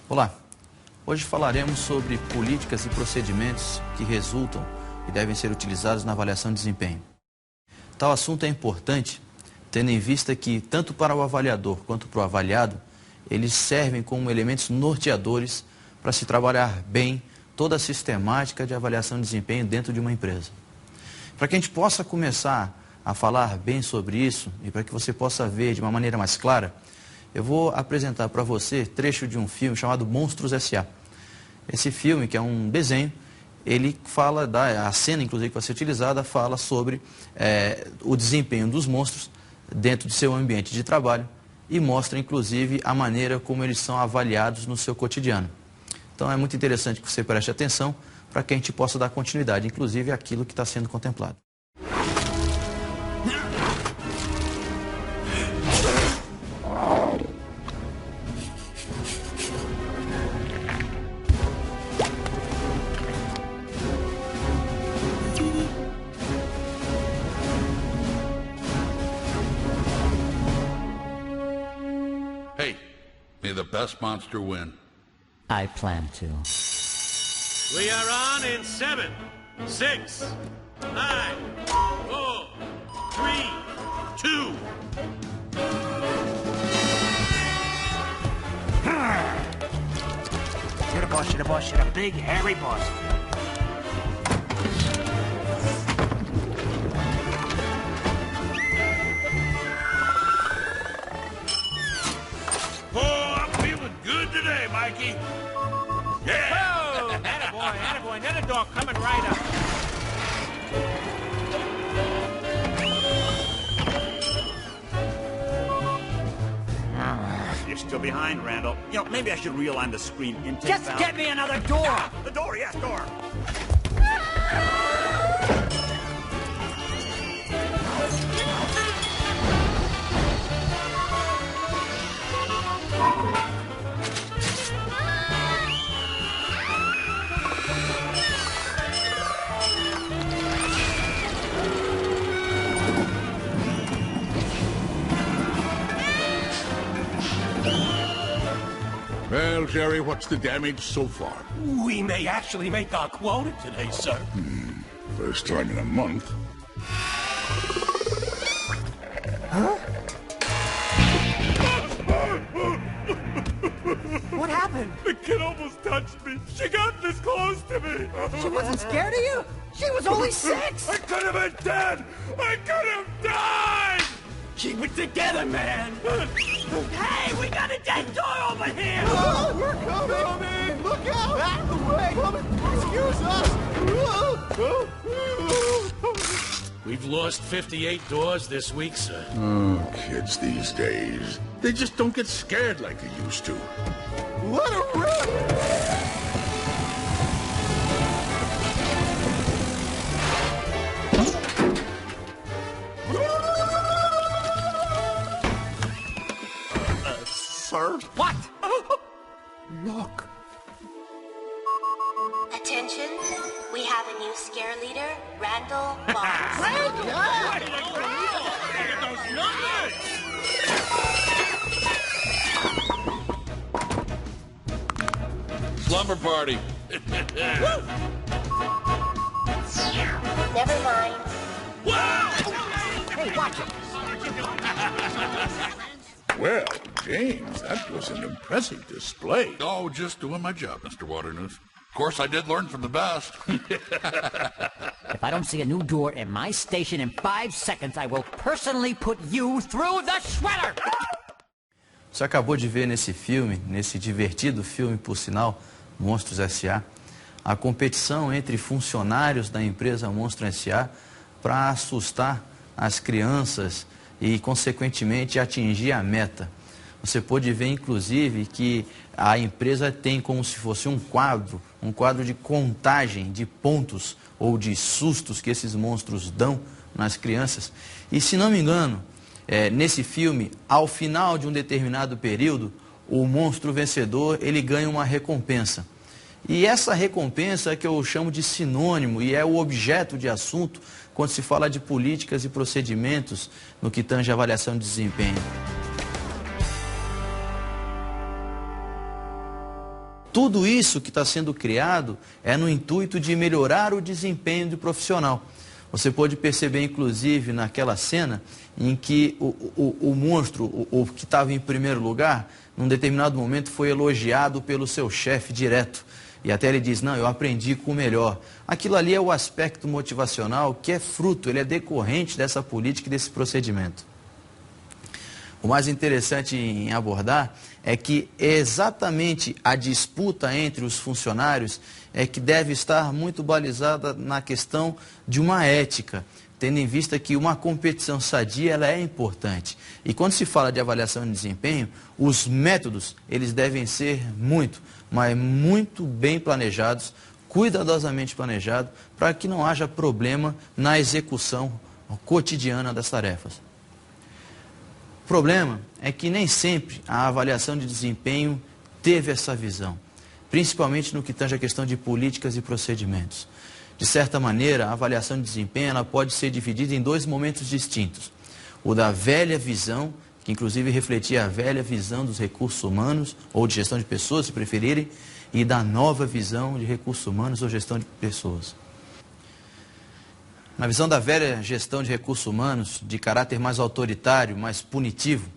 Olá, hoje falaremos sobre políticas e procedimentos que resultam e devem ser utilizados na avaliação de desempenho. Tal assunto é importante, tendo em vista que, tanto para o avaliador quanto para o avaliado, eles servem como elementos norteadores para se trabalhar bem toda a sistemática de avaliação de desempenho dentro de uma empresa. Para que a gente possa começar a falar bem sobre isso e para que você possa ver de uma maneira mais clara, eu vou apresentar para você trecho de um filme chamado Monstros S.A. Esse filme, que é um desenho, ele fala, a cena inclusive que vai ser utilizada, fala sobre o desempenho dos monstros dentro do seu ambiente de trabalho e mostra inclusive a maneira como eles são avaliados no seu cotidiano. Então é muito interessante que você preste atenção para que a gente possa dar continuidade, inclusive àquilo que está sendo contemplado. Hey, may the best monster win. I plan to. We are on in 7, 6, 5, 4, 3, 2. You're the boss, you're the boss, you're the big, hairy boss. Oh, I'm feeling good today, Mikey. Yeah! Oh, attaboy, attaboy, another dog coming right up. You're still behind, Randall. You know, maybe I should realign the screen intake Just valve. get me another door. The door, yes, door. Well, Jerry, what's the damage so far? We may actually make our quota today, sir. First time in a month. What happened? The kid almost touched me. She got this close to me. She wasn't scared of you? She was only 6. I could have been dead. I could have died. Keep it together, man. Hey, we got a dead door over here. We're coming! Look out! Out of the way! Excuse us! We've lost 58 doors this week, sir. Oh, kids these days. They just don't get scared like they used to. What a rip! Sir? What? Look! Attention, we have a new scare leader, Randall Barnes. Slumber party. Never mind. Hey, watch it. Well, James, that was an impressive display. Oh, just doing my job, Mr. Waternoose. Of course, I did learn from the best. If I don't see a new door in my station in 5 seconds, I will personally put you through the shredder! Você acabou de ver nesse filme, nesse divertido filme, por sinal, Monstros S.A., a competição entre funcionários da empresa Monstros S.A. para assustar as crianças e, consequentemente, atingir a meta. Você pode ver, inclusive, que a empresa tem como se fosse um quadro de contagem de pontos ou de sustos que esses monstros dão nas crianças. E, se não me engano, nesse filme, ao final de um determinado período, o monstro vencedor, ele ganha uma recompensa. E essa recompensa é que eu chamo de sinônimo e é o objeto de assunto quando se fala de políticas e procedimentos no que tange a avaliação de desempenho. Tudo isso que está sendo criado é no intuito de melhorar o desempenho do profissional. Você pode perceber, inclusive, naquela cena em que o monstro, o que estava em primeiro lugar, num determinado momento foi elogiado pelo seu chefe direto. E até ele diz, não, eu aprendi com o melhor. Aquilo ali é o aspecto motivacional que é fruto, ele é decorrente dessa política e desse procedimento. O mais interessante em abordar é que exatamente a disputa entre os funcionários é que deve estar muito balizada na questão de uma ética, tendo em vista que uma competição sadia ela é importante. E quando se fala de avaliação de desempenho, os métodos eles devem ser mas muito bem planejados, cuidadosamente planejados, para que não haja problema na execução cotidiana das tarefas. O problema é que nem sempre a avaliação de desempenho teve essa visão, principalmente no que tange a questão de políticas e procedimentos. De certa maneira, a avaliação de desempenho ela pode ser dividida em dois momentos distintos. O da velha visão, que inclusive refletia a velha visão dos recursos humanos, ou de gestão de pessoas, se preferirem, e da nova visão de recursos humanos ou gestão de pessoas. Na visão da velha gestão de recursos humanos, de caráter mais autoritário, mais punitivo,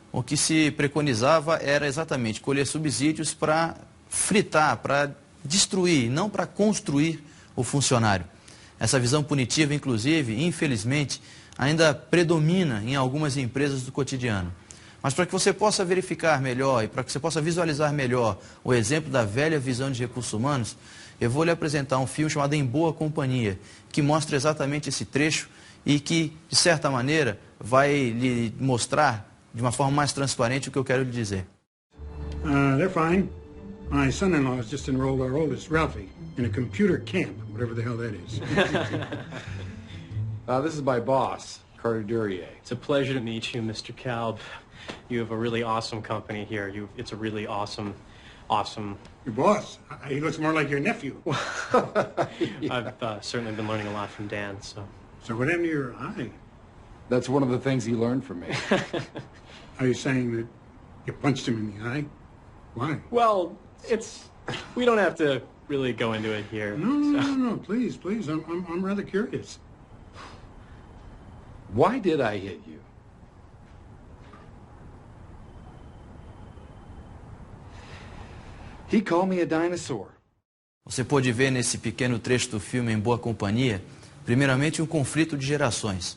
o que se preconizava era exatamente colher subsídios para fritar, para destruir, não para construir o funcionário. Essa visão punitiva, inclusive, infelizmente, ainda predomina em algumas empresas do cotidiano. Mas para que você possa verificar melhor e para que você possa visualizar melhor o exemplo da velha visão de recursos humanos, eu vou lhe apresentar um filme chamado Em Boa Companhia, que mostra exatamente esse trecho e que, de certa maneira, vai lhe mostrar de uma forma mais transparente o que eu quero lhe dizer. They're fine. My son-in-law has just enrolled our oldest, Ralphie, in a computer camp, whatever the hell that is. This is my boss, Carter Duryea. It's a pleasure to meet you, Mr. Kalb. You have a really awesome company here. It's a really awesome... Your boss? He looks more like your nephew. I've certainly been learning a lot from Dan, so... So what happened to your eye? That's one of the things he learned from me. Are you saying that you punched him in the eye? Why? Well, we don't have to really go into it here. No, please. I'm rather curious. Why did I hit you? He called me a dinosaur. Você pode ver nesse pequeno trecho do filme Em Boa Companhia, primeiramente um conflito de gerações.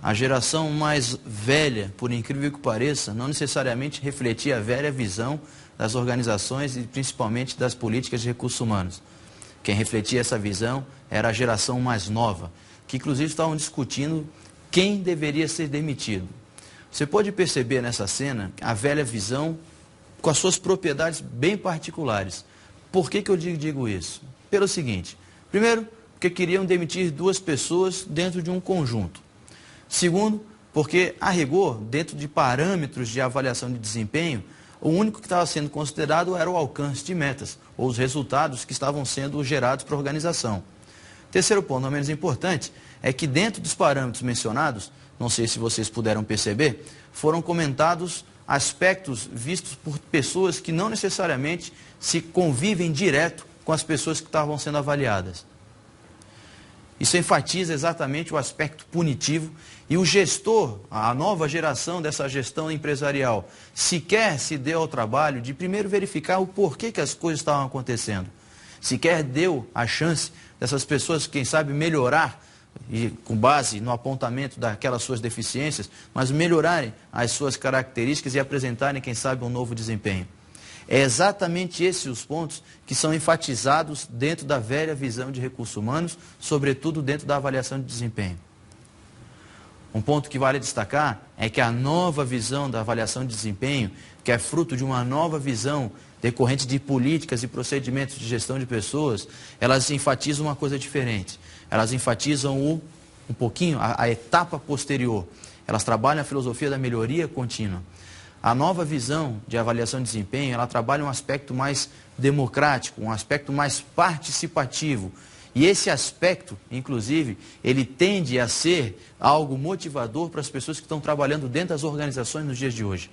A geração mais velha, por incrível que pareça, não necessariamente refletia a velha visão das organizações e principalmente das políticas de recursos humanos. Quem refletia essa visão era a geração mais nova, que inclusive estavam discutindo quem deveria ser demitido. Você pode perceber nessa cena a velha visão com as suas propriedades bem particulares. Por que eu digo isso? Pelo seguinte, primeiro, porque queriam demitir duas pessoas dentro de um conjunto. Segundo, porque, a rigor, dentro de parâmetros de avaliação de desempenho, o único que estava sendo considerado era o alcance de metas, ou os resultados que estavam sendo gerados para a organização. Terceiro ponto, não menos importante, é que dentro dos parâmetros mencionados, não sei se vocês puderam perceber, foram comentados aspectos vistos por pessoas que não necessariamente se convivem direto com as pessoas que estavam sendo avaliadas. Isso enfatiza exatamente o aspecto punitivo e o gestor, a nova geração dessa gestão empresarial, sequer se deu ao trabalho de primeiro verificar o porquê que as coisas estavam acontecendo. Sequer deu a chance dessas pessoas, quem sabe, melhorar, e com base no apontamento daquelas suas deficiências, mas melhorarem as suas características e apresentarem, quem sabe, um novo desempenho. É exatamente esses os pontos que são enfatizados dentro da velha visão de recursos humanos, sobretudo dentro da avaliação de desempenho. Um ponto que vale destacar é que a nova visão da avaliação de desempenho, que é fruto de uma nova visão decorrente de políticas e procedimentos de gestão de pessoas, elas enfatizam uma coisa diferente. Elas enfatizam um pouquinho a etapa posterior. Elas trabalham a filosofia da melhoria contínua. A nova visão de avaliação de desempenho, ela trabalha um aspecto mais democrático, um aspecto mais participativo. E esse aspecto, inclusive, ele tende a ser algo motivador para as pessoas que estão trabalhando dentro das organizações nos dias de hoje.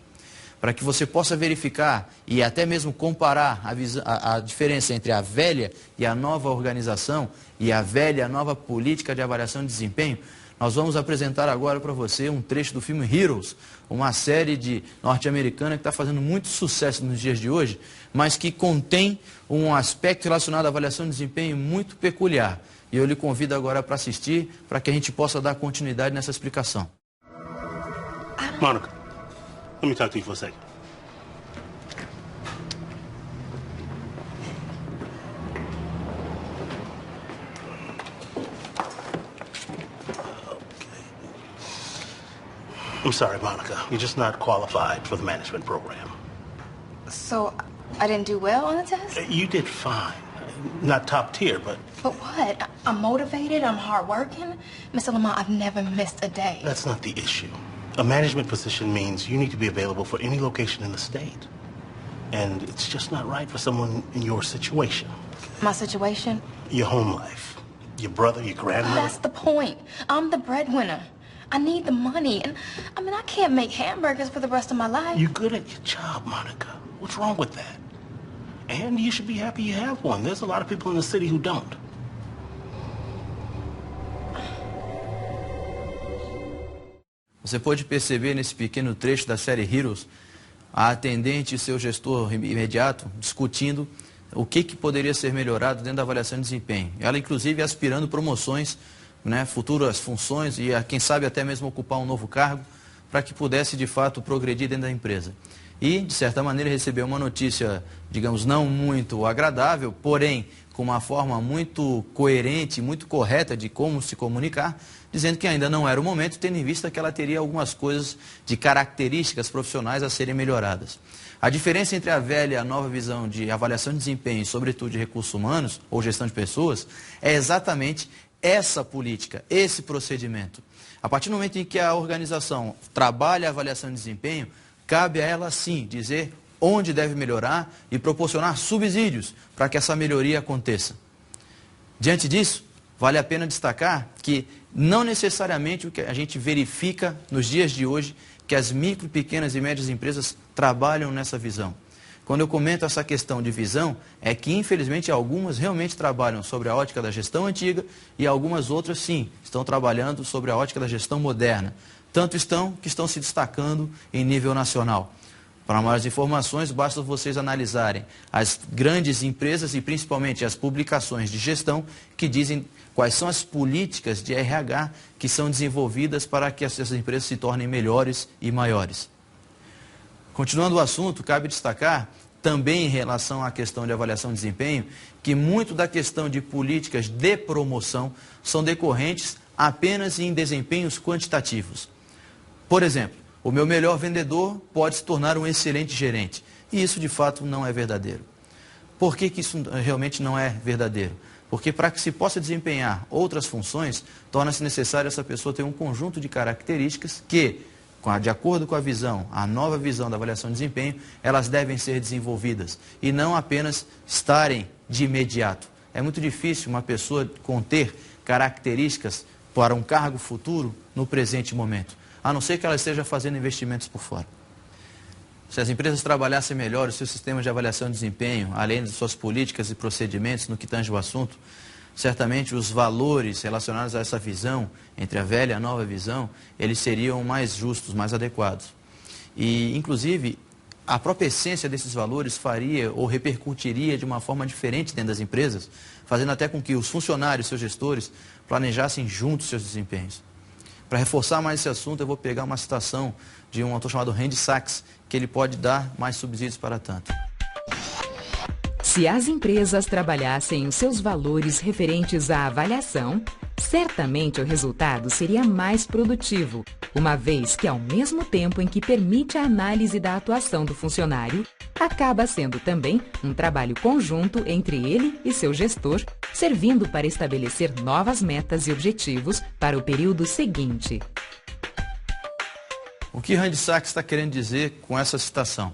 para que você possa verificar e até mesmo comparar a diferença entre a velha e a nova organização e a velha e a nova política de avaliação de desempenho, nós vamos apresentar agora para você um trecho do filme Heroes, uma série norte-americana que está fazendo muito sucesso nos dias de hoje, mas que contém um aspecto relacionado à avaliação de desempenho muito peculiar. E eu lhe convido agora para assistir, para que a gente possa dar continuidade nessa explicação. Monica, let me talk to you for a second. I'm sorry, Monica. You're just not qualified for the management program. So, I didn't do well on the test? You did fine. Not top tier, but... But what? I'm motivated, I'm hardworking. Mr. Lamont, I've never missed a day. That's not the issue. A management position means you need to be available for any location in the state. And it's just not right for someone in your situation. My situation? Your home life. Your brother, your grandmother. That's the point. I'm the breadwinner. I need the money. And, I mean, I can't make hamburgers for the rest of my life. You're good at your job, Monica. What's wrong with that? And you should be happy you have one. There's a lot of people in the city who don't. Você pode perceber nesse pequeno trecho da série Heroes a atendente e seu gestor imediato discutindo o que poderia ser melhorado dentro da avaliação de desempenho. Ela, inclusive, aspirando promoções, futuras funções e, quem sabe, até mesmo ocupar um novo cargo para que pudesse, de fato, progredir dentro da empresa. E, de certa maneira, recebeu uma notícia, digamos, não muito agradável, porém, com uma forma muito coerente, muito correta de como se comunicar, dizendo que ainda não era o momento, tendo em vista que ela teria algumas coisas de características profissionais a serem melhoradas. A diferença entre a velha e a nova visão de avaliação de desempenho, sobretudo de recursos humanos ou gestão de pessoas, é exatamente essa política, esse procedimento. A partir do momento em que a organização trabalha a avaliação de desempenho, cabe a ela, sim, dizer onde deve melhorar e proporcionar subsídios para que essa melhoria aconteça. Diante disso, vale a pena destacar que não necessariamente o que a gente verifica nos dias de hoje, que as micro, pequenas e médias empresas trabalham nessa visão. Quando eu comento essa questão de visão, é que infelizmente algumas realmente trabalham sobre a ótica da gestão antiga e algumas outras, sim, estão trabalhando sobre a ótica da gestão moderna. Tanto que estão se destacando em nível nacional. Para maiores informações, basta vocês analisarem as grandes empresas e principalmente as publicações de gestão que dizem quais são as políticas de RH que são desenvolvidas para que essas empresas se tornem melhores e maiores. Continuando o assunto, cabe destacar também em relação à questão de avaliação de desempenho, que muito da questão de políticas de promoção são decorrentes apenas em desempenhos quantitativos. Por exemplo, o meu melhor vendedor pode se tornar um excelente gerente. E isso, de fato, não é verdadeiro. Por que isso realmente não é verdadeiro? Porque para que se possa desempenhar outras funções, torna-se necessário essa pessoa ter um conjunto de características que, de acordo com a visão, a nova visão da avaliação de desempenho, elas devem ser desenvolvidas e não apenas estarem de imediato. É muito difícil uma pessoa conter características para um cargo futuro no presente momento, a não ser que ela esteja fazendo investimentos por fora. Se as empresas trabalhassem melhor o seu sistema de avaliação de desempenho, além de suas políticas e procedimentos no que tange o assunto, certamente os valores relacionados a essa visão, entre a velha e a nova visão, eles seriam mais justos, mais adequados. E, inclusive, a própria essência desses valores faria ou repercutiria de uma forma diferente dentro das empresas, fazendo até com que os funcionários, seus gestores, planejassem juntos seus desempenhos. Para reforçar mais esse assunto, eu vou pegar uma citação de um autor chamado Randy Sachs, que ele pode dar mais subsídios para tanto. Se as empresas trabalhassem os seus valores referentes à avaliação, certamente o resultado seria mais produtivo, uma vez que, ao mesmo tempo em que permite a análise da atuação do funcionário, acaba sendo também um trabalho conjunto entre ele e seu gestor, servindo para estabelecer novas metas e objetivos para o período seguinte. O que Randy Sachs está querendo dizer com essa citação?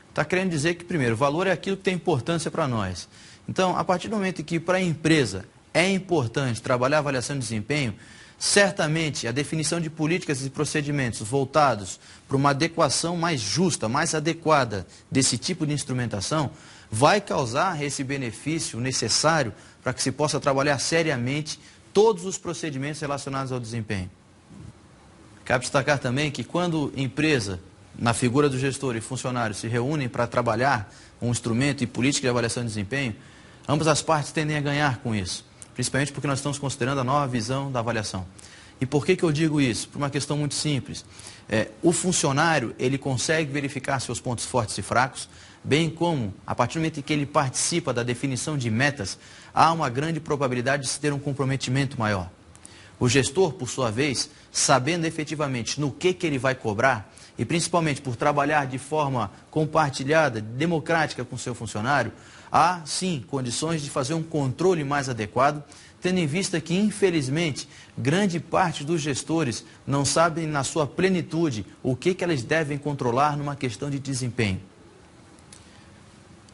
Está querendo dizer que, primeiro, o valor é aquilo que tem importância para nós. Então, a partir do momento em que para a empresa é importante trabalhar a avaliação de desempenho, Certamente, a definição de políticas e procedimentos voltados para uma adequação mais justa, mais adequada desse tipo de instrumentação, vai causar esse benefício necessário para que se possa trabalhar seriamente todos os procedimentos relacionados ao desempenho. Cabe destacar também que quando empresa, na figura do gestor e funcionário, se reúnem para trabalhar um instrumento e política de avaliação de desempenho, ambas as partes tendem a ganhar com isso. Principalmente porque nós estamos considerando a nova visão da avaliação. E por que eu digo isso? Por uma questão muito simples. O funcionário, ele consegue verificar seus pontos fortes e fracos, bem como, a partir do momento em que ele participa da definição de metas, há uma grande probabilidade de se ter um comprometimento maior. O gestor, por sua vez, sabendo efetivamente no que ele vai cobrar, e principalmente por trabalhar de forma compartilhada, democrática com o seu funcionário, há, sim, condições de fazer um controle mais adequado, tendo em vista que, infelizmente, grande parte dos gestores não sabem, na sua plenitude, o que eles devem controlar numa questão de desempenho.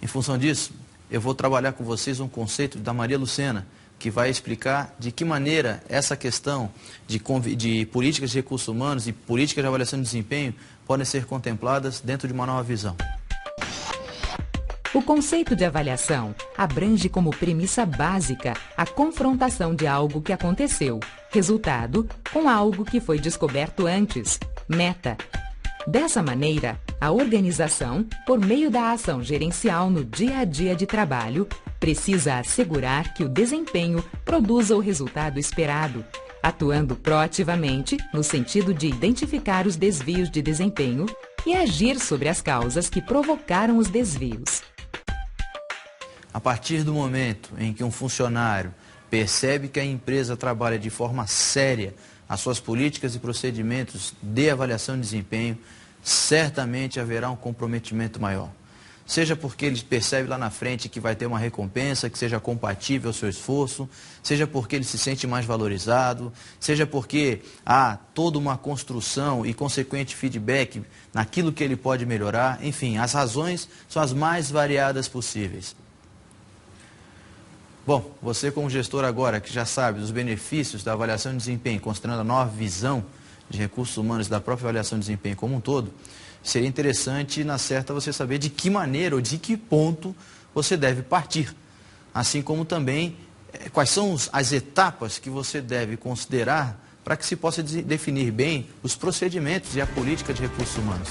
Em função disso, eu vou trabalhar com vocês um conceito da Maria Lucena, que vai explicar de que maneira essa questão de políticas de recursos humanos e políticas de avaliação de desempenho podem ser contempladas dentro de uma nova visão. O conceito de avaliação abrange como premissa básica a confrontação de algo que aconteceu, resultado, com algo que foi descoberto antes, meta. Dessa maneira, a organização, por meio da ação gerencial no dia a dia de trabalho, precisa assegurar que o desempenho produza o resultado esperado, atuando proativamente no sentido de identificar os desvios de desempenho e agir sobre as causas que provocaram os desvios. A partir do momento em que um funcionário percebe que a empresa trabalha de forma séria as suas políticas e procedimentos de avaliação de desempenho, certamente haverá um comprometimento maior. Seja porque ele percebe lá na frente que vai ter uma recompensa que seja compatível ao seu esforço, seja porque ele se sente mais valorizado, seja porque há toda uma construção e consequente feedback naquilo que ele pode melhorar. Enfim, as razões são as mais variadas possíveis. Bom, você como gestor agora, que já sabe dos benefícios da avaliação de desempenho, considerando a nova visão de recursos humanos da própria avaliação de desempenho como um todo, seria interessante, na certa, você saber de que maneira ou de que ponto você deve partir. Assim como também quais são as etapas que você deve considerar para que se possa definir bem os procedimentos e a política de recursos humanos.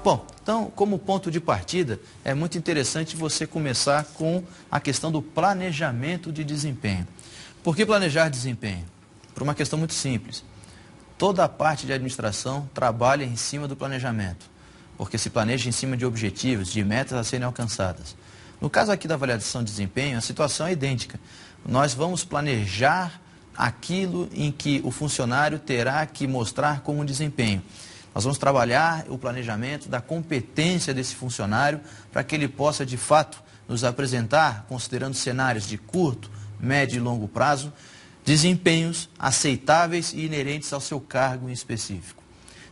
Bom, então, como ponto de partida, é muito interessante você começar com a questão do planejamento de desempenho. Por que planejar desempenho? Por uma questão muito simples. Toda a parte de administração trabalha em cima do planejamento, porque se planeja em cima de objetivos, de metas a serem alcançadas. No caso aqui da avaliação de desempenho, a situação é idêntica. Nós vamos planejar aquilo em que o funcionário terá que mostrar como desempenho. Nós vamos trabalhar o planejamento da competência desse funcionário para que ele possa, de fato, nos apresentar, considerando cenários de curto, médio e longo prazo, desempenhos aceitáveis e inerentes ao seu cargo em específico.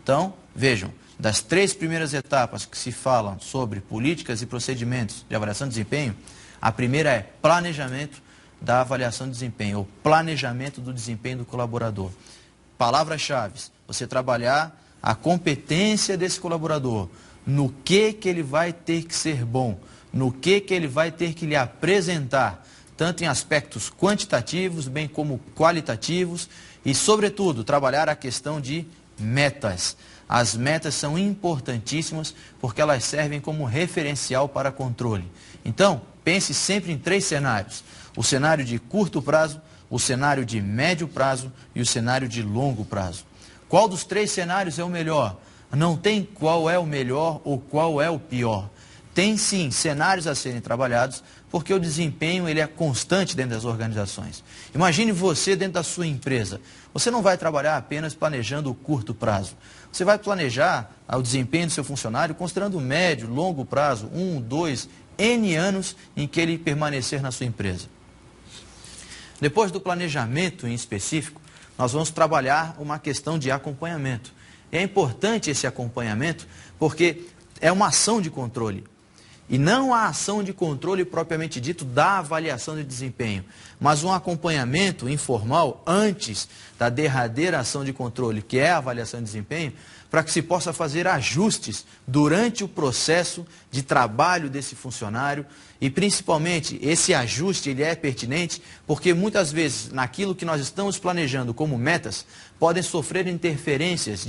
Então, vejam, das 3 primeiras etapas que se falam sobre políticas e procedimentos de avaliação de desempenho, a primeira é planejamento da avaliação de desempenho, ou planejamento do desempenho do colaborador. Palavras-chave, você trabalhar a competência desse colaborador, no que ele vai ter que ser bom, no que ele vai ter que lhe apresentar, tanto em aspectos quantitativos, bem como qualitativos, e, sobretudo, trabalhar a questão de metas. As metas são importantíssimas porque elas servem como referencial para controle. Então, pense sempre em 3 cenários. O cenário de curto prazo, o cenário de médio prazo e o cenário de longo prazo. Qual dos 3 cenários é o melhor? Não tem qual é o melhor ou qual é o pior. Tem sim cenários a serem trabalhados, porque o desempenho ele é constante dentro das organizações. Imagine você dentro da sua empresa. Você não vai trabalhar apenas planejando o curto prazo. Você vai planejar o desempenho do seu funcionário considerando o médio, longo prazo, 1, 2, N anos em que ele permanecer na sua empresa. Depois do planejamento em específico, nós vamos trabalhar uma questão de acompanhamento. É importante esse acompanhamento porque é uma ação de controle. e não a ação de controle propriamente dito da avaliação de desempenho, mas um acompanhamento informal antes da derradeira ação de controle, que é a avaliação de desempenho, para que se possa fazer ajustes durante o processo de trabalho desse funcionário e, principalmente, esse ajuste ele é pertinente porque muitas vezes naquilo que nós estamos planejando como metas podem sofrer interferências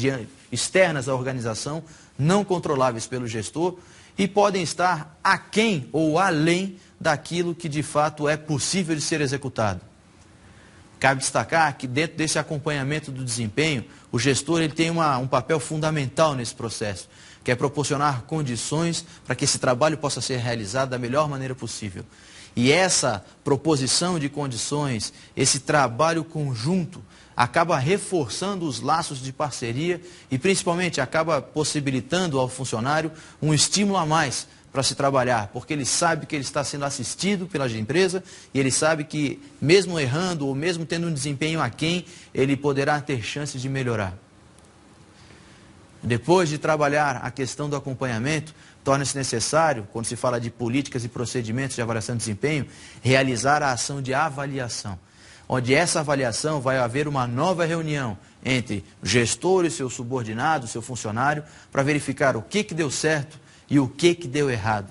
externas à organização, não controláveis pelo gestor e podem estar aquém ou além daquilo que de fato é possível de ser executado. Cabe destacar que dentro desse acompanhamento do desempenho, o gestor ele tem um papel fundamental nesse processo, que é proporcionar condições para que esse trabalho possa ser realizado da melhor maneira possível. E essa proposição de condições, esse trabalho conjunto, acaba reforçando os laços de parceria e principalmente acaba possibilitando ao funcionário um estímulo a mais para se trabalhar, porque ele sabe que ele está sendo assistido pela empresa e ele sabe que, mesmo errando ou mesmo tendo um desempenho aquém, ele poderá ter chances de melhorar. Depois de trabalhar a questão do acompanhamento, torna-se necessário, quando se fala de políticas e procedimentos de avaliação de desempenho, realizar a ação de avaliação, onde essa avaliação vai haver uma nova reunião entre o gestor e seu subordinado, seu funcionário, para verificar o que deu certo e o que deu errado.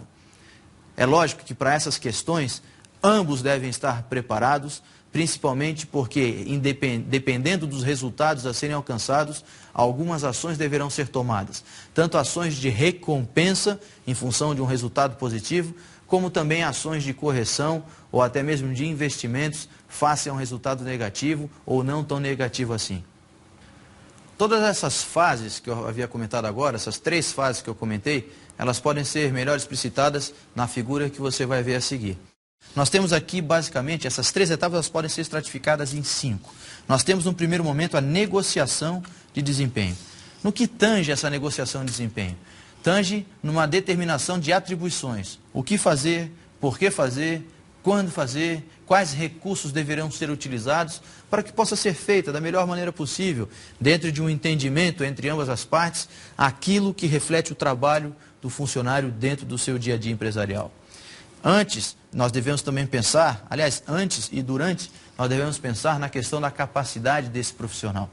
É lógico que para essas questões, ambos devem estar preparados, principalmente porque, dependendo dos resultados a serem alcançados, algumas ações deverão ser tomadas. Tanto ações de recompensa, em função de um resultado positivo, como também ações de correção ou até mesmo de investimentos face a um resultado negativo ou não tão negativo assim. Todas essas fases que eu havia comentado agora, essas 3 fases que eu comentei, elas podem ser melhor explicitadas na figura que você vai ver a seguir. Nós temos aqui, basicamente, essas 3 etapas elas podem ser estratificadas em 5. Nós temos, no primeiro momento, a negociação de desempenho. No que tange essa negociação de desempenho? Tange numa determinação de atribuições. O que fazer, por que fazer, quando fazer, quais recursos deverão ser utilizados para que possa ser feita da melhor maneira possível, dentro de um entendimento entre ambas as partes, aquilo que reflete o trabalho do funcionário dentro do seu dia a dia empresarial. Antes, nós devemos também pensar, aliás, antes e durante, nós devemos pensar na questão da capacidade desse profissional.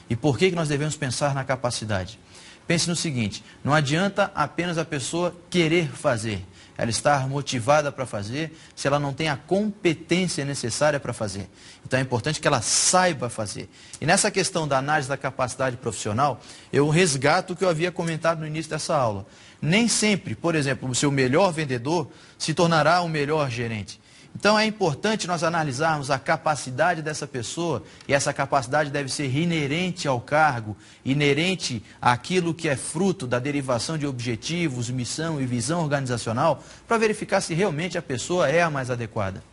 E por que nós devemos pensar na capacidade? Pense no seguinte, não adianta apenas a pessoa querer fazer, ela estar motivada para fazer, se ela não tem a competência necessária para fazer. Então é importante que ela saiba fazer. E nessa questão da análise da capacidade profissional, eu resgato o que eu havia comentado no início dessa aula. Nem sempre, por exemplo, o seu melhor vendedor se tornará o melhor gerente. Então é importante nós analisarmos a capacidade dessa pessoa e essa capacidade deve ser inerente ao cargo, inerente àquilo que é fruto da derivação de objetivos, missão e visão organizacional para verificar se realmente a pessoa é a mais adequada.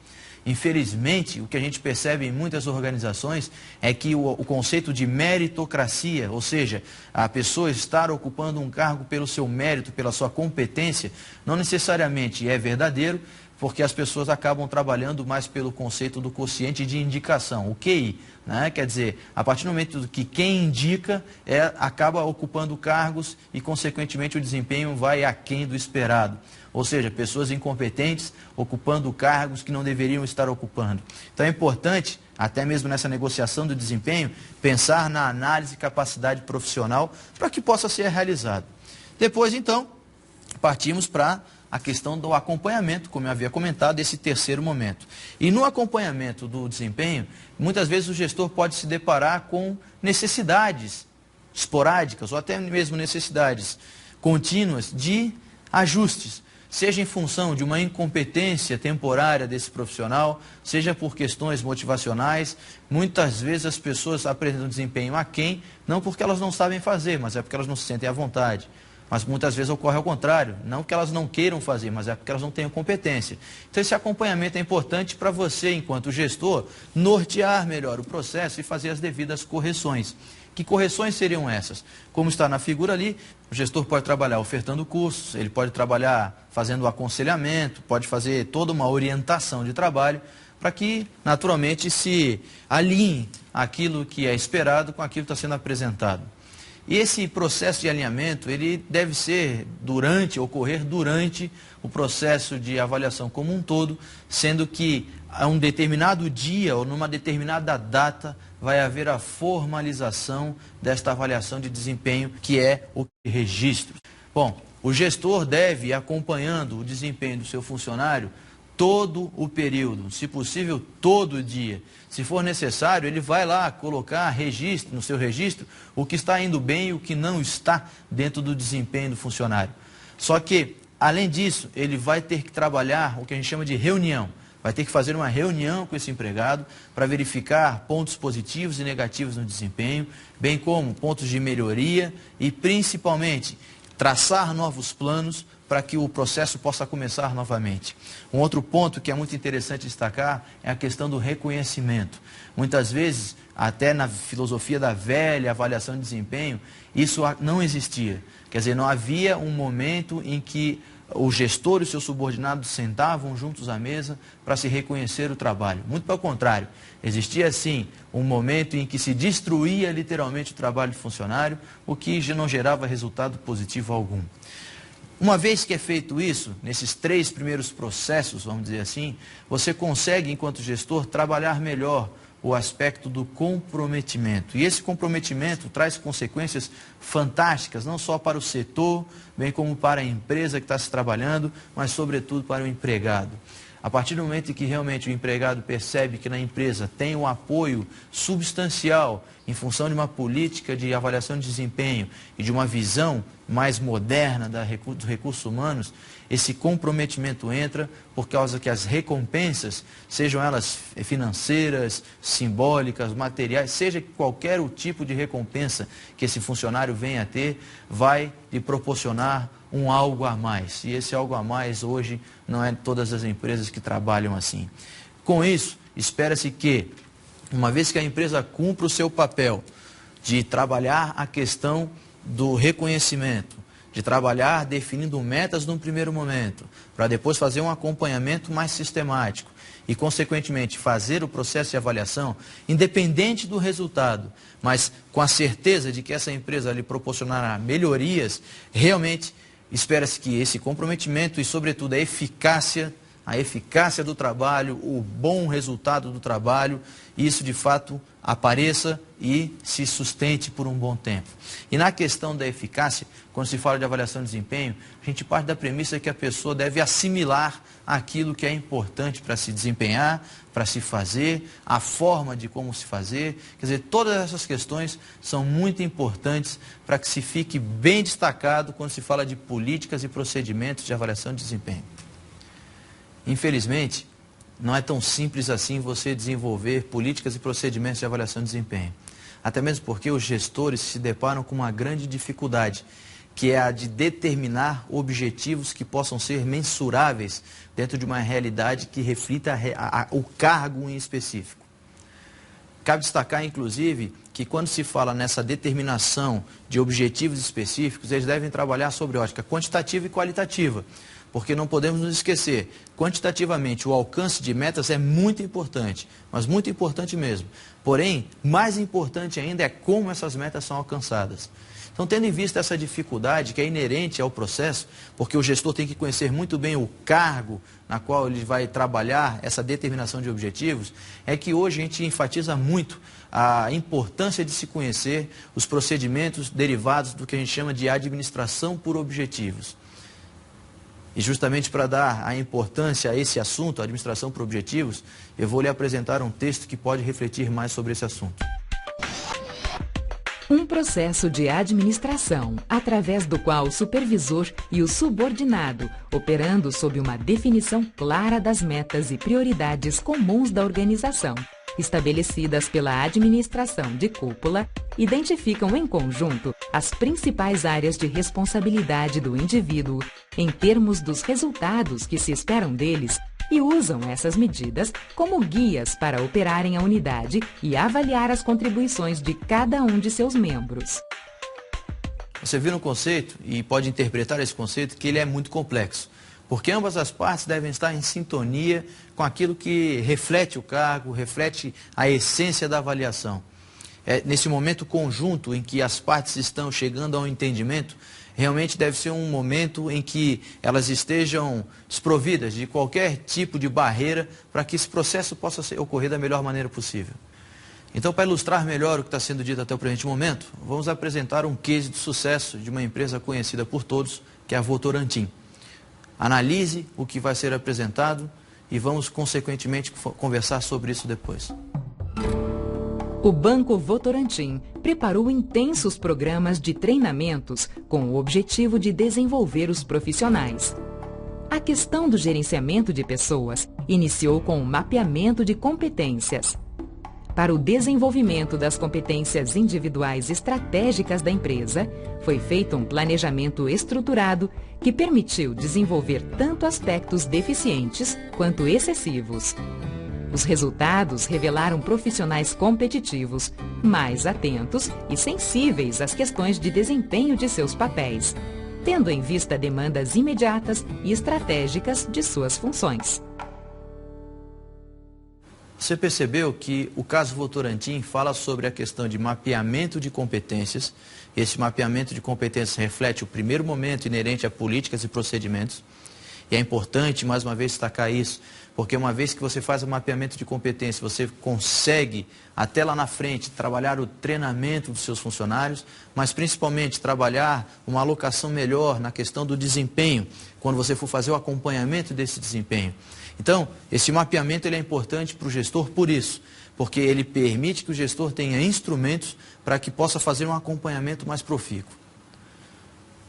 Infelizmente, o que a gente percebe em muitas organizações é que o conceito de meritocracia, ou seja, a pessoa estar ocupando um cargo pelo seu mérito, pela sua competência, não necessariamente é verdadeiro, porque as pessoas acabam trabalhando mais pelo conceito do quociente de indicação, o QI. Né? Quer dizer, a partir do momento que quem indica acaba ocupando cargos e, consequentemente, o desempenho vai aquém do esperado. Ou seja, pessoas incompetentes ocupando cargos que não deveriam estar ocupando. Então é importante, até mesmo nessa negociação do desempenho, pensar na análise e capacidade profissional para que possa ser realizado. Depois, então, partimos para a questão do acompanhamento, como eu havia comentado, esse terceiro momento. E no acompanhamento do desempenho, muitas vezes o gestor pode se deparar com necessidades esporádicas ou até mesmo necessidades contínuas de ajustes, seja em função de uma incompetência temporária desse profissional, seja por questões motivacionais. Muitas vezes as pessoas apresentam desempenho aquém, não porque elas não sabem fazer, mas é porque elas não se sentem à vontade. Mas muitas vezes ocorre ao contrário, não que elas não queiram fazer, mas é porque elas não tenham competência. Então esse acompanhamento é importante para você, enquanto gestor, nortear melhor o processo e fazer as devidas correções. Que correções seriam essas? Como está na figura ali, o gestor pode trabalhar ofertando cursos, ele pode trabalhar fazendo aconselhamento, pode fazer toda uma orientação de trabalho, para que naturalmente se alinhe aquilo que é esperado com aquilo que está sendo apresentado. E esse processo de alinhamento, ele deve ocorrer durante o processo de avaliação como um todo, sendo que a um determinado dia ou numa determinada data vai haver a formalização desta avaliação de desempenho, que é o registro. Bom, o gestor deve ir acompanhando o desempenho do seu funcionário todo o período, se possível todo dia. Se for necessário, ele vai lá colocar no seu registro o que está indo bem e o que não está dentro do desempenho do funcionário. Só que, além disso, ele vai ter que trabalhar o que a gente chama de reunião. Vai ter que fazer uma reunião com esse empregado para verificar pontos positivos e negativos no desempenho, bem como pontos de melhoria e, principalmente, traçar novos planos para que o processo possa começar novamente. Um outro ponto que é muito interessante destacar é a questão do reconhecimento. Muitas vezes, até na filosofia da velha avaliação de desempenho, isso não existia. Quer dizer, não havia um momento em que o gestor e os seus subordinados sentavam juntos à mesa para se reconhecer o trabalho. Muito pelo contrário, existia sim um momento em que se destruía literalmente o trabalho do funcionário, o que já não gerava resultado positivo algum. Uma vez que é feito isso, nesses 3 primeiros processos, vamos dizer assim, você consegue, enquanto gestor, trabalhar melhor o aspecto do comprometimento. E esse comprometimento traz consequências fantásticas, não só para o setor, bem como para a empresa que está se trabalhando, mas sobretudo para o empregado. A partir do momento em que realmente o empregado percebe que na empresa tem um apoio substancial em função de uma política de avaliação de desempenho e de uma visão mais moderna dos recursos humanos, esse comprometimento entra por causa que as recompensas, sejam elas financeiras, simbólicas, materiais, seja qualquer o tipo de recompensa que esse funcionário venha a ter, vai lhe proporcionar um algo a mais. E esse algo a mais hoje não é todas as empresas que trabalham assim. Com isso, espera-se que, uma vez que a empresa cumpra o seu papel de trabalhar a questão do reconhecimento, de trabalhar definindo metas num primeiro momento, para depois fazer um acompanhamento mais sistemático e, consequentemente, fazer o processo de avaliação, independente do resultado, mas com a certeza de que essa empresa lhe proporcionará melhorias, realmente espera-se que esse comprometimento e, sobretudo, a eficácia do trabalho, o bom resultado do trabalho, isso de fato apareça e se sustente por um bom tempo. E na questão da eficácia, quando se fala de avaliação de desempenho, a gente parte da premissa que a pessoa deve assimilar aquilo que é importante para se desempenhar, para se fazer, a forma de como se fazer. Quer dizer, todas essas questões são muito importantes para que se fique bem destacado quando se fala de políticas e procedimentos de avaliação de desempenho. Infelizmente, não é tão simples assim você desenvolver políticas e procedimentos de avaliação de desempenho. Até mesmo porque os gestores se deparam com uma grande dificuldade, que é a de determinar objetivos que possam ser mensuráveis dentro de uma realidade que reflita o cargo em específico. Cabe destacar, inclusive, que quando se fala nessa determinação de objetivos específicos, eles devem trabalhar sobre ótica quantitativa e qualitativa. Porque não podemos nos esquecer, quantitativamente o alcance de metas é muito importante, mas muito importante mesmo. Porém, mais importante ainda é como essas metas são alcançadas. Então, tendo em vista essa dificuldade que é inerente ao processo, porque o gestor tem que conhecer muito bem o cargo na qual ele vai trabalhar essa determinação de objetivos, é que hoje a gente enfatiza muito a importância de se conhecer os procedimentos derivados do que a gente chama de administração por objetivos. E justamente para dar a importância a esse assunto, a administração por objetivos, eu vou lhe apresentar um texto que pode refletir mais sobre esse assunto. Um processo de administração, através do qual o supervisor e o subordinado, operando sob uma definição clara das metas e prioridades comuns da organização, estabelecidas pela administração de cúpula, identificam em conjunto as principais áreas de responsabilidade do indivíduo em termos dos resultados que se esperam deles e usam essas medidas como guias para operarem a unidade e avaliar as contribuições de cada um de seus membros. Você viu no conceito, e pode interpretar esse conceito, que ele é muito complexo. Porque ambas as partes devem estar em sintonia com aquilo que reflete o cargo, reflete a essência da avaliação. nesse momento conjunto em que as partes estão chegando a um entendimento, realmente deve ser um momento em que elas estejam desprovidas de qualquer tipo de barreira para que esse processo possa ocorrer da melhor maneira possível. Então, para ilustrar melhor o que está sendo dito até o presente momento, vamos apresentar um case de sucesso de uma empresa conhecida por todos, que é a Votorantim. Analise o que vai ser apresentado e vamos, consequentemente, conversar sobre isso depois. O Banco Votorantim preparou intensos programas de treinamentos com o objetivo de desenvolver os profissionais. A questão do gerenciamento de pessoas iniciou com o mapeamento de competências. Para o desenvolvimento das competências individuais estratégicas da empresa, foi feito um planejamento estruturado que permitiu desenvolver tanto aspectos deficientes quanto excessivos. Os resultados revelaram profissionais competitivos, mais atentos e sensíveis às questões de desempenho de seus papéis, tendo em vista demandas imediatas e estratégicas de suas funções. Você percebeu que o caso Votorantim fala sobre a questão de mapeamento de competências. Esse mapeamento de competências reflete o primeiro momento inerente a políticas e procedimentos. E é importante, mais uma vez, destacar isso, porque uma vez que você faz o mapeamento de competência, você consegue, até lá na frente, trabalhar o treinamento dos seus funcionários, mas principalmente trabalhar uma alocação melhor na questão do desempenho, quando você for fazer o acompanhamento desse desempenho. Então, esse mapeamento ele é importante para o gestor por isso, porque ele permite que o gestor tenha instrumentos para que possa fazer um acompanhamento mais profícuo.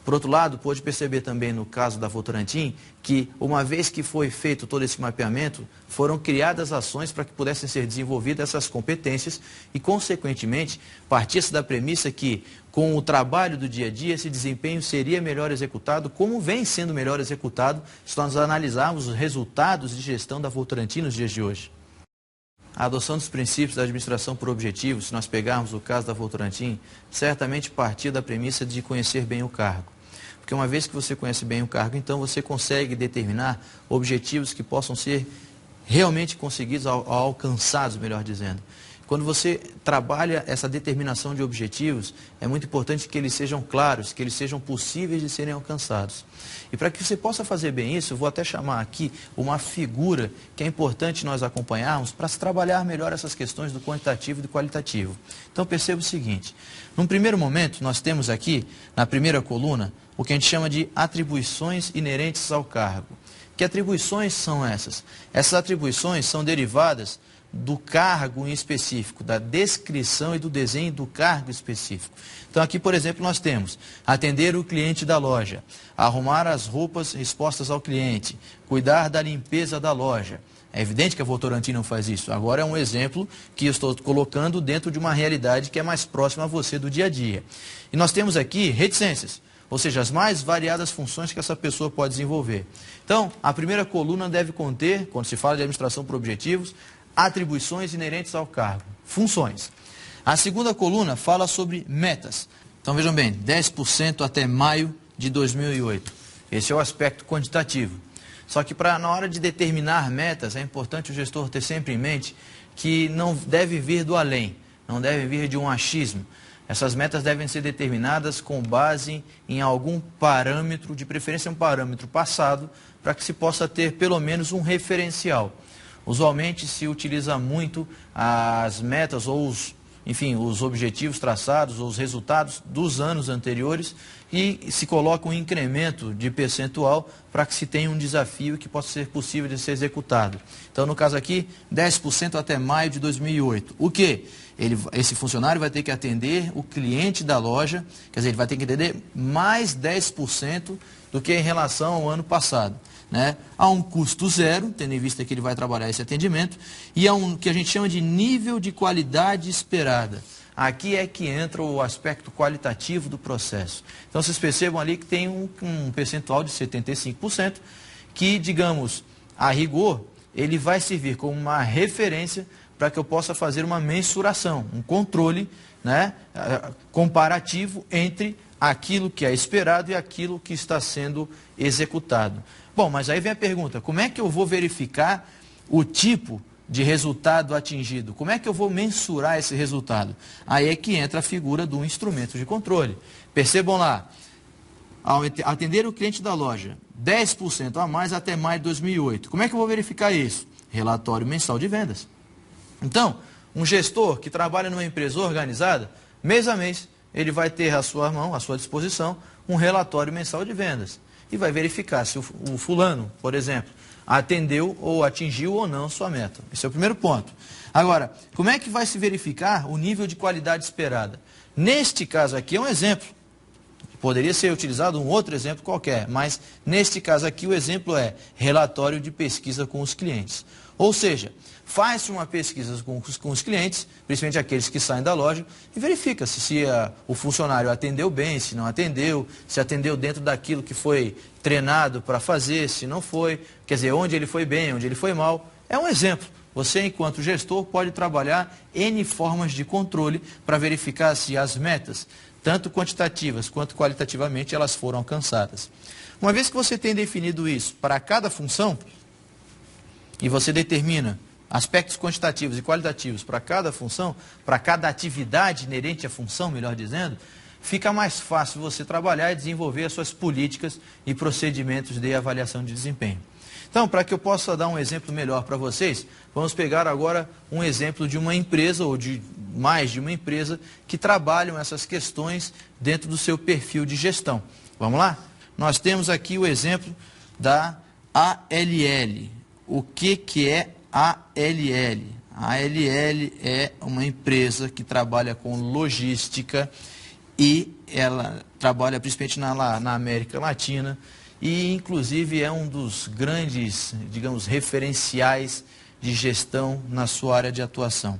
Por outro lado, pôde perceber também no caso da Votorantim que, uma vez que foi feito todo esse mapeamento, foram criadas ações para que pudessem ser desenvolvidas essas competências e, consequentemente, partia-se da premissa que, com o trabalho do dia a dia, esse desempenho seria melhor executado, como vem sendo melhor executado, se nós analisarmos os resultados de gestão da Votorantim nos dias de hoje. A adoção dos princípios da administração por objetivos, se nós pegarmos o caso da Votorantim, certamente partia da premissa de conhecer bem o cargo. Porque uma vez que você conhece bem o cargo, então você consegue determinar objetivos que possam ser realmente conseguidos ou alcançados, melhor dizendo. Quando você trabalha essa determinação de objetivos, é muito importante que eles sejam claros, que eles sejam possíveis de serem alcançados. E para que você possa fazer bem isso, eu vou até chamar aqui uma figura que é importante nós acompanharmos para se trabalhar melhor essas questões do quantitativo e do qualitativo. Então perceba o seguinte, num primeiro momento nós temos aqui, na primeira coluna, o que a gente chama de atribuições inerentes ao cargo. Que atribuições são essas? Essas atribuições são derivadas do cargo em específico, da descrição e do desenho do cargo específico. Então aqui, por exemplo, nós temos atender o cliente da loja, arrumar as roupas expostas ao cliente, cuidar da limpeza da loja. É evidente que a Votorantim não faz isso. Agora é um exemplo que eu estou colocando dentro de uma realidade que é mais próxima a você do dia a dia. E nós temos aqui reticências, ou seja, as mais variadas funções que essa pessoa pode desenvolver. Então, a primeira coluna deve conter, quando se fala de administração por objetivos, atribuições inerentes ao cargo, funções. A segunda coluna fala sobre metas. Então, vejam bem, 10% até maio de 2008. Esse é o aspecto quantitativo. Só que na hora de determinar metas, é importante o gestor ter sempre em mente que não deve vir do além, não deve vir de um achismo. Essas metas devem ser determinadas com base em algum parâmetro, de preferência um parâmetro passado, para que se possa ter pelo menos um referencial. Usualmente se utiliza muito as metas ou os objetivos traçados ou os resultados dos anos anteriores e se coloca um incremento de percentual para que se tenha um desafio que possa ser possível de ser executado. Então, no caso aqui, 10% até maio de 2008. O quê? Esse funcionário vai ter que atender o cliente da loja, quer dizer, ele vai ter que atender mais 10% do que em relação ao ano passado. Né? Há um custo zero, tendo em vista que ele vai trabalhar esse atendimento, e há um que a gente chama de nível de qualidade esperada. Aqui é que entra o aspecto qualitativo do processo. Então, vocês percebam ali que tem um percentual de 75%, que, digamos, a rigor, ele vai servir como uma referência para que eu possa fazer uma mensuração, um controle, né, comparativo entre aquilo que é esperado e aquilo que está sendo executado. Bom, mas aí vem a pergunta, como é que eu vou verificar o tipo de resultado atingido. Como é que eu vou mensurar esse resultado? Aí é que entra a figura do instrumento de controle. Percebam lá, ao atender o cliente da loja 10% a mais até maio de 2008. Como é que eu vou verificar isso? Relatório mensal de vendas. Então, um gestor que trabalha numa empresa organizada, mês a mês, ele vai ter à sua mão, à sua disposição, um relatório mensal de vendas. E vai verificar se o fulano, por exemplo, atendeu ou atingiu ou não sua meta. Esse é o primeiro ponto. Agora, como é que vai se verificar o nível de qualidade esperada? Neste caso aqui é um exemplo. Poderia ser utilizado um outro exemplo qualquer, mas neste caso aqui o exemplo é relatório de pesquisa com os clientes. Ou seja, faz-se uma pesquisa com os clientes, principalmente aqueles que saem da loja, e verifica-se se o funcionário atendeu bem, se não atendeu, se atendeu dentro daquilo que foi treinado para fazer, se não foi, quer dizer, onde ele foi bem, onde ele foi mal. É um exemplo. Você, enquanto gestor, pode trabalhar N formas de controle para verificar se as metas, tanto quantitativas quanto qualitativamente, elas foram alcançadas. Uma vez que você tem definido isso para cada função, e você determina aspectos quantitativos e qualitativos para cada função, para cada atividade inerente à função, melhor dizendo, fica mais fácil você trabalhar e desenvolver as suas políticas e procedimentos de avaliação de desempenho. Então, para que eu possa dar um exemplo melhor para vocês, vamos pegar agora um exemplo de uma empresa ou de mais de uma empresa que trabalham essas questões dentro do seu perfil de gestão. Vamos lá? Nós temos aqui o exemplo da ALL. O que é ALL? A ALL é uma empresa que trabalha com logística e ela trabalha principalmente na América Latina e inclusive é um dos grandes, digamos, referenciais de gestão na sua área de atuação.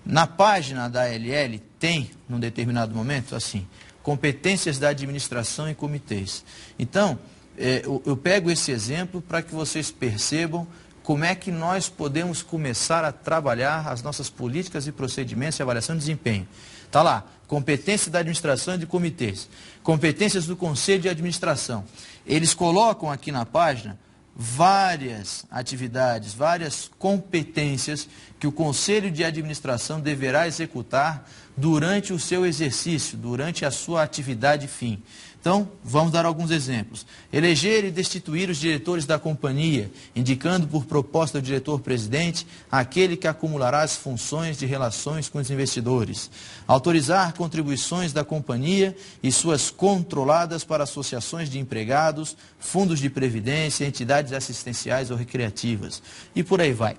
Na página da ALL tem, num determinado momento, assim, competências da administração e comitês. Então, eu pego esse exemplo para que vocês percebam como é que nós podemos começar a trabalhar as nossas políticas e procedimentos de avaliação de desempenho. Está lá, competências da administração e de comitês, competências do conselho de administração. Eles colocam aqui na página várias atividades, várias competências que o conselho de administração deverá executar durante o seu exercício, durante a sua atividade fim. Então, vamos dar alguns exemplos. Eleger e destituir os diretores da companhia, indicando por proposta do diretor-presidente aquele que acumulará as funções de relações com os investidores. Autorizar contribuições da companhia e suas controladas para associações de empregados, fundos de previdência, entidades assistenciais ou recreativas. E por aí vai.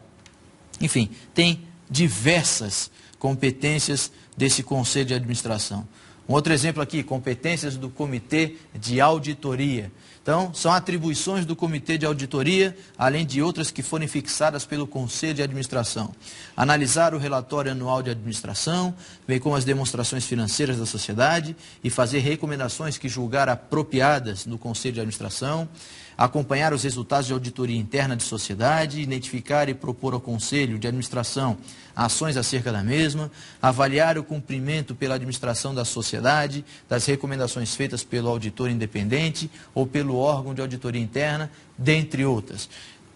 Enfim, tem diversas competências desse conselho de administração. Um outro exemplo aqui, competências do comitê de auditoria. Então, são atribuições do comitê de auditoria, além de outras que forem fixadas pelo conselho de administração. Analisar o relatório anual de administração, bem como as demonstrações financeiras da sociedade e fazer recomendações que julgar apropriadas no conselho de administração. Acompanhar os resultados de auditoria interna de sociedade, identificar e propor ao conselho de administração ações acerca da mesma, avaliar o cumprimento pela administração da sociedade, das recomendações feitas pelo auditor independente ou pelo órgão de auditoria interna, dentre outras.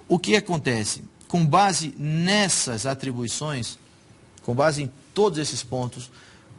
O que acontece? Com base nessas atribuições, com base em todos esses pontos,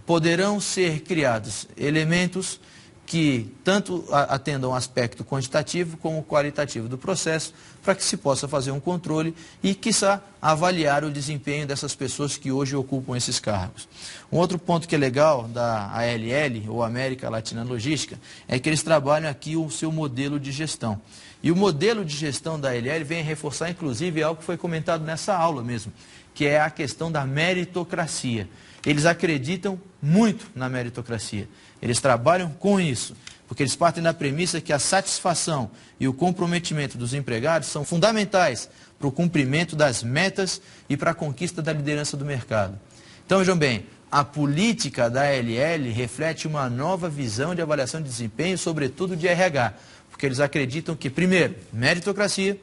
poderão ser criados elementos que tanto atendam ao aspecto quantitativo como qualitativo do processo, para que se possa fazer um controle e, quiçá, avaliar o desempenho dessas pessoas que hoje ocupam esses cargos. Um outro ponto que é legal da ALL, ou América Latina Logística, é que eles trabalham aqui o seu modelo de gestão. E o modelo de gestão da ALL vem reforçar, inclusive, algo que foi comentado nessa aula mesmo, que é a questão da meritocracia. Eles acreditam muito na meritocracia. Eles trabalham com isso, porque eles partem da premissa que a satisfação e o comprometimento dos empregados são fundamentais para o cumprimento das metas e para a conquista da liderança do mercado. Então, vejam bem, a política da ALL reflete uma nova visão de avaliação de desempenho, sobretudo de RH, porque eles acreditam que, primeiro, meritocracia.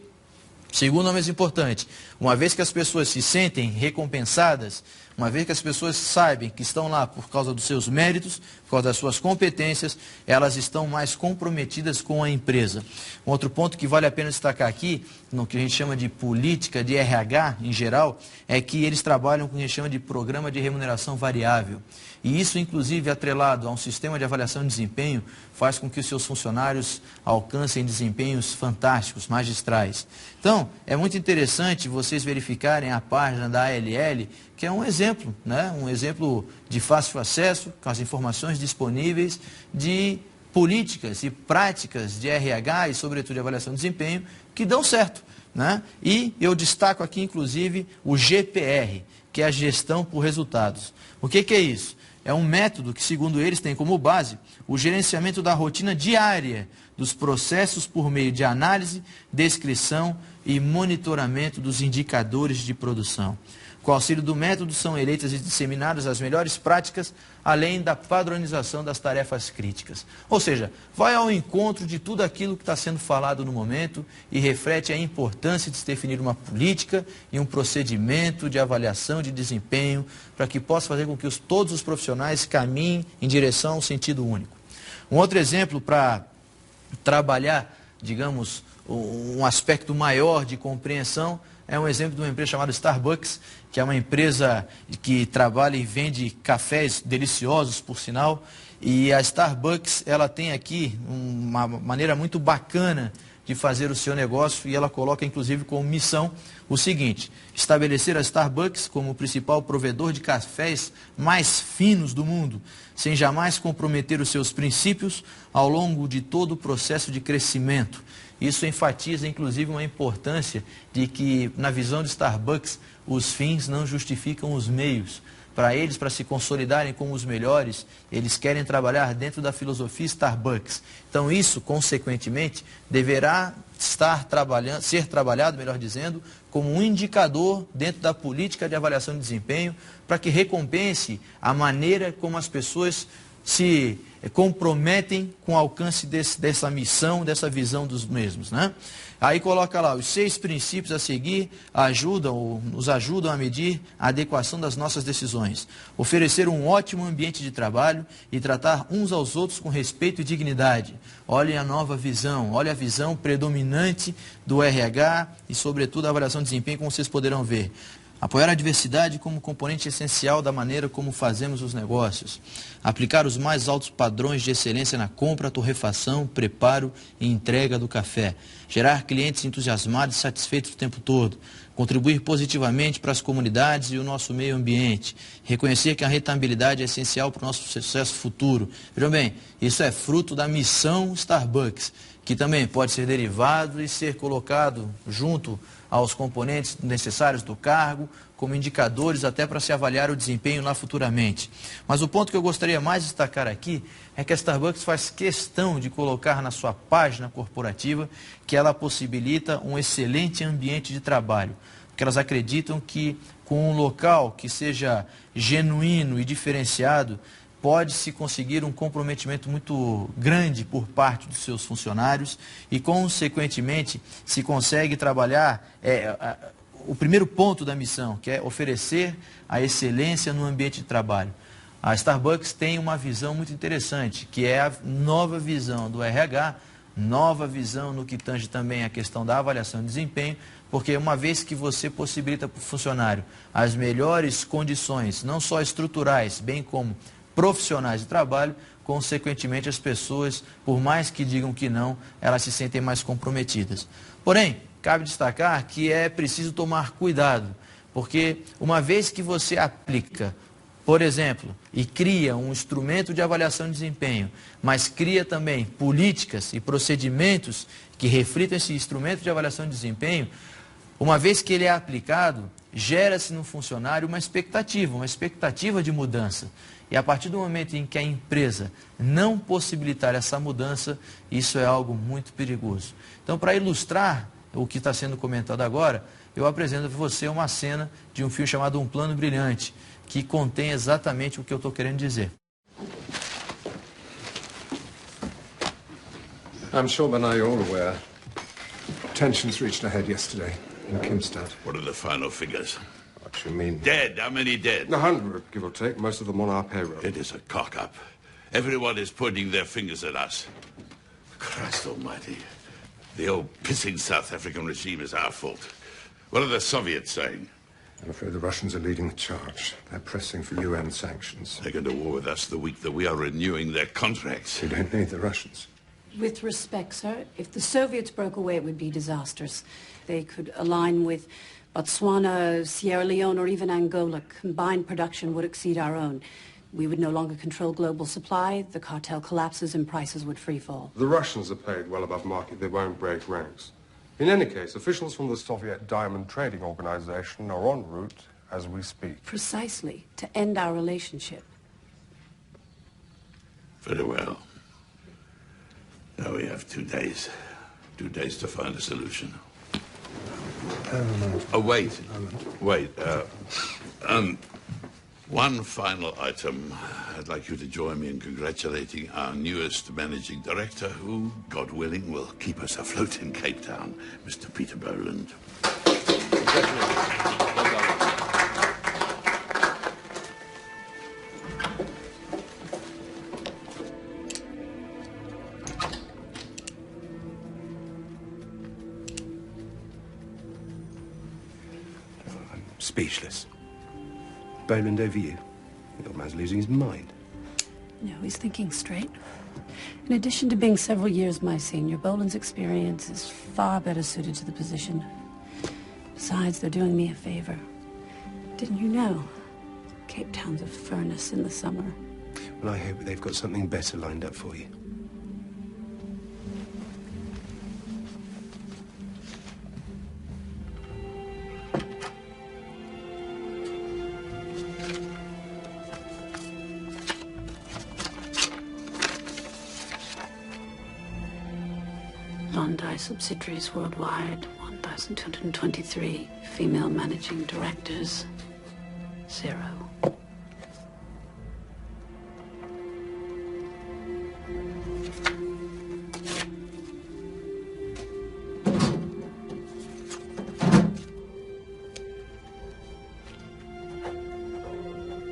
Segundo, o mais importante, uma vez que as pessoas se sentem recompensadas, uma vez que as pessoas sabem que estão lá por causa dos seus méritos, por causa das suas competências, elas estão mais comprometidas com a empresa. Um outro ponto que vale a pena destacar aqui, no que a gente chama de política de RH em geral, é que eles trabalham com o que a gente chama de programa de remuneração variável. E isso, inclusive, atrelado a um sistema de avaliação de desempenho, faz com que os seus funcionários alcancem desempenhos fantásticos, magistrais. Então, é muito interessante vocês verificarem a página da ALL, que é um exemplo, né? Um exemplo de fácil acesso, com as informações disponíveis, de políticas e práticas de RH e, sobretudo, de avaliação de desempenho, que dão certo, né? E eu destaco aqui, inclusive, o GPR, que é a gestão por resultados. O que é isso? É um método que, segundo eles, tem como base o gerenciamento da rotina diária dos processos por meio de análise, descrição e monitoramento dos indicadores de produção. Com o auxílio do método, são eleitas e disseminadas as melhores práticas, além da padronização das tarefas críticas. Ou seja, vai ao encontro de tudo aquilo que está sendo falado no momento e reflete a importância de se definir uma política e um procedimento de avaliação de desempenho para que possa fazer com que todos os profissionais caminhem em direção a um sentido único. Um outro exemplo para trabalhar, digamos, um aspecto maior de compreensão é um exemplo de uma empresa chamada Starbucks, que é uma empresa que trabalha e vende cafés deliciosos, por sinal. E a Starbucks, ela tem aqui uma maneira muito bacana de fazer o seu negócio e ela coloca, inclusive, como missão o seguinte: estabelecer a Starbucks como o principal provedor de cafés mais finos do mundo, sem jamais comprometer os seus princípios ao longo de todo o processo de crescimento. Isso enfatiza, inclusive, uma importância de que, na visão de Starbucks, os fins não justificam os meios. Para eles, para se consolidarem como os melhores, eles querem trabalhar dentro da filosofia Starbucks. Então, isso, consequentemente, deverá ser trabalhado, melhor dizendo, como um indicador dentro da política de avaliação de desempenho, para que recompense a maneira como as pessoas se comprometem com o alcance dessa missão, dessa visão dos mesmos, né? Aí coloca lá, os 6 princípios a seguir nos ajudam a medir a adequação das nossas decisões. Oferecer um ótimo ambiente de trabalho e tratar uns aos outros com respeito e dignidade. Olhem a nova visão, olha a visão predominante do RH e, sobretudo, a avaliação de desempenho, como vocês poderão ver. Apoiar a diversidade como componente essencial da maneira como fazemos os negócios. Aplicar os mais altos padrões de excelência na compra, torrefação, preparo e entrega do café. Gerar clientes entusiasmados e satisfeitos o tempo todo. Contribuir positivamente para as comunidades e o nosso meio ambiente. Reconhecer que a rentabilidade é essencial para o nosso sucesso futuro. Vejam bem, isso é fruto da missão Starbucks, que também pode ser derivado e ser colocado junto aos componentes necessários do cargo, como indicadores até para se avaliar o desempenho lá futuramente. Mas o ponto que eu gostaria mais de destacar aqui é que a Starbucks faz questão de colocar na sua página corporativa que ela possibilita um excelente ambiente de trabalho, porque elas acreditam que com um local que seja genuíno e diferenciado, pode-se conseguir um comprometimento muito grande por parte dos seus funcionários e, consequentemente, se consegue trabalhar o primeiro ponto da missão, que é oferecer a excelência no ambiente de trabalho. A Starbucks tem uma visão muito interessante, que é a nova visão do RH, nova visão no que tange também a questão da avaliação de desempenho, porque uma vez que você possibilita para o funcionário as melhores condições, não só estruturais, bem como profissionais de trabalho, consequentemente as pessoas, por mais que digam que não, elas se sentem mais comprometidas. Porém, cabe destacar que é preciso tomar cuidado, porque uma vez que você aplica, por exemplo, e cria um instrumento de avaliação de desempenho, mas cria também políticas e procedimentos que reflitam esse instrumento de avaliação de desempenho, uma vez que ele é aplicado, gera-se no funcionário uma expectativa de mudança. E a partir do momento em que a empresa não possibilitar essa mudança, isso é algo muito perigoso. Então, para ilustrar o que está sendo comentado agora, eu apresento a você uma cena de um filme chamado Um Plano Brilhante, que contém exatamente o que eu estou querendo dizer. I'm sure by now you're all aware. Tensions reached a head yesterday in Kimstad. What are the final figures? What you mean? Dead. How many dead? 100, give or take. Most of them on our payroll. It is a cock-up. Everyone is pointing their fingers at us. Christ almighty. The old pissing South African regime is our fault. What are the Soviets saying? I'm afraid the Russians are leading the charge. They're pressing for UN sanctions. They're going to war with us the week that we are renewing their contracts. You don't need the Russians. With respect, sir, if the Soviets broke away, it would be disastrous. They could align with Botswana, Sierra Leone, or even Angola. Combined production would exceed our own. We would no longer control global supply, the cartel collapses, and prices would free fall. The Russians are paid well above market. They won't break ranks. In any case, officials from the Soviet Diamond Trading Organization are en route as we speak. Precisely, to end our relationship. Very well. Now we have 2 days. 2 days to find a solution. Oh, wait. Wait. One final item. I'd like you to join me in congratulating our newest managing director, who, God willing, will keep us afloat in Cape Town, Mr. Peter Boland. I'm speechless. Boland over you. The old man's losing his mind. No, he's thinking straight. In addition to being several years my senior, Boland's experience is far better suited to the position. Besides, they're doing me a favor. Didn't you know? Cape Town's a furnace in the summer. Well, I hope they've got something better lined up for you. Bondi subsidiaries worldwide, 1,223. Female managing directors, 0.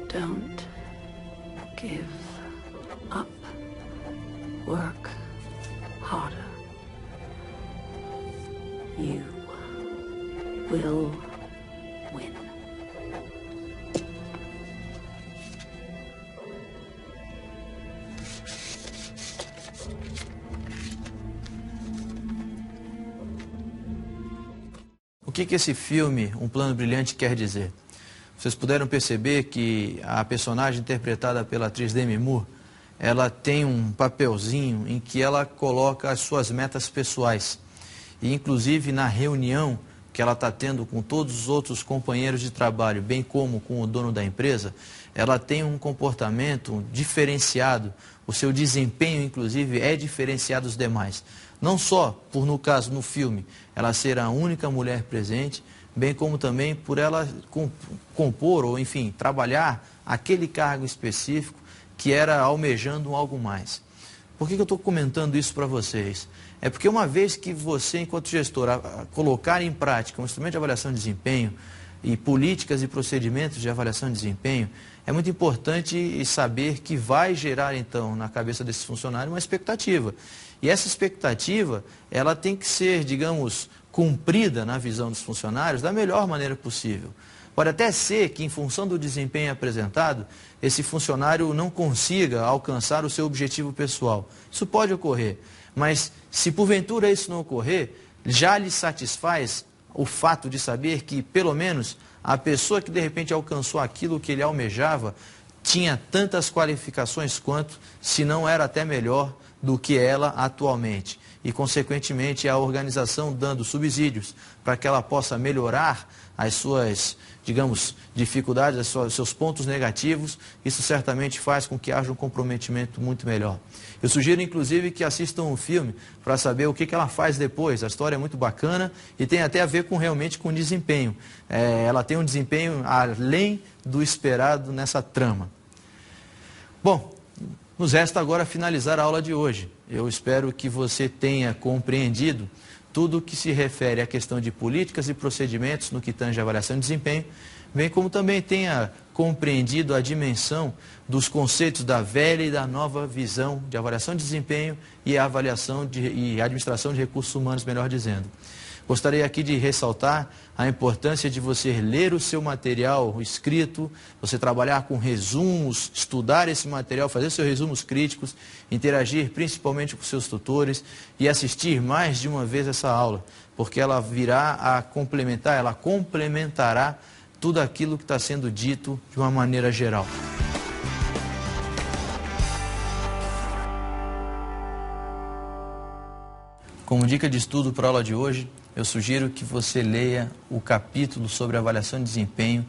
Don't give up. Work harder. You will win. O que esse filme, Um Plano Brilhante, quer dizer? Vocês puderam perceber que a personagem interpretada pela atriz Demi Moore, ela tem um papelzinho em que ela coloca as suas metas pessoais. E inclusive na reunião que ela está tendo com todos os outros companheiros de trabalho, bem como com o dono da empresa, ela tem um comportamento diferenciado, o seu desempenho inclusive é diferenciado dos demais. Não só por, no caso, no filme, ela ser a única mulher presente, bem como também por ela compor ou, enfim, trabalhar aquele cargo específico que era almejando um algo mais. Por que eu estou comentando isso para vocês? É porque uma vez que você, enquanto gestor, colocar em prática um instrumento de avaliação de desempenho e políticas e procedimentos de avaliação de desempenho, é muito importante saber que vai gerar, então, na cabeça desse funcionário uma expectativa. E essa expectativa, ela tem que ser, digamos, cumprida na visão dos funcionários da melhor maneira possível. Pode até ser que, em função do desempenho apresentado, esse funcionário não consiga alcançar o seu objetivo pessoal. Isso pode ocorrer, mas se porventura isso não ocorrer, já lhe satisfaz o fato de saber que, pelo menos, a pessoa que de repente alcançou aquilo que ele almejava tinha tantas qualificações quanto, se não era até melhor do que ela atualmente. E, consequentemente, a organização dando subsídios para que ela possa melhorar as suas, digamos, dificuldades, os seus pontos negativos, isso certamente faz com que haja um comprometimento muito melhor. Eu sugiro, inclusive, que assistam um filme para saber o que ela faz depois. A história é muito bacana e tem até a ver realmente com desempenho. Ela tem um desempenho além do esperado nessa trama. Bom, nos resta agora finalizar a aula de hoje. Eu espero que você tenha compreendido tudo o que se refere à questão de políticas e procedimentos no que tange a avaliação de desempenho, bem como também tenha compreendido a dimensão dos conceitos da velha e da nova visão de avaliação de desempenho e avaliação e administração de recursos humanos, melhor dizendo. Gostaria aqui de ressaltar a importância de você ler o seu material escrito, você trabalhar com resumos, estudar esse material, fazer seus resumos críticos, interagir principalmente com seus tutores e assistir mais de uma vez essa aula, porque ela virá a complementar, ela complementará tudo aquilo que está sendo dito de uma maneira geral. Como dica de estudo para a aula de hoje, eu sugiro que você leia o capítulo sobre avaliação de desempenho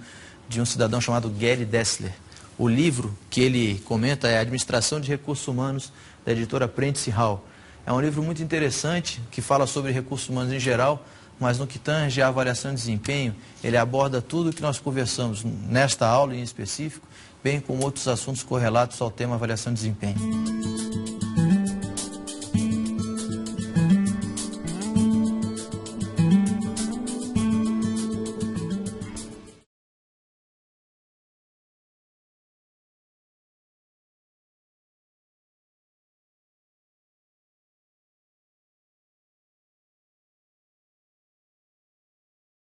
de um cidadão chamado Gary Dessler. O livro que ele comenta é Administração de Recursos Humanos, da editora Prentice Hall. É um livro muito interessante que fala sobre recursos humanos em geral, mas no que tange a avaliação de desempenho, ele aborda tudo o que nós conversamos nesta aula em específico, bem como outros assuntos correlatos ao tema avaliação de desempenho.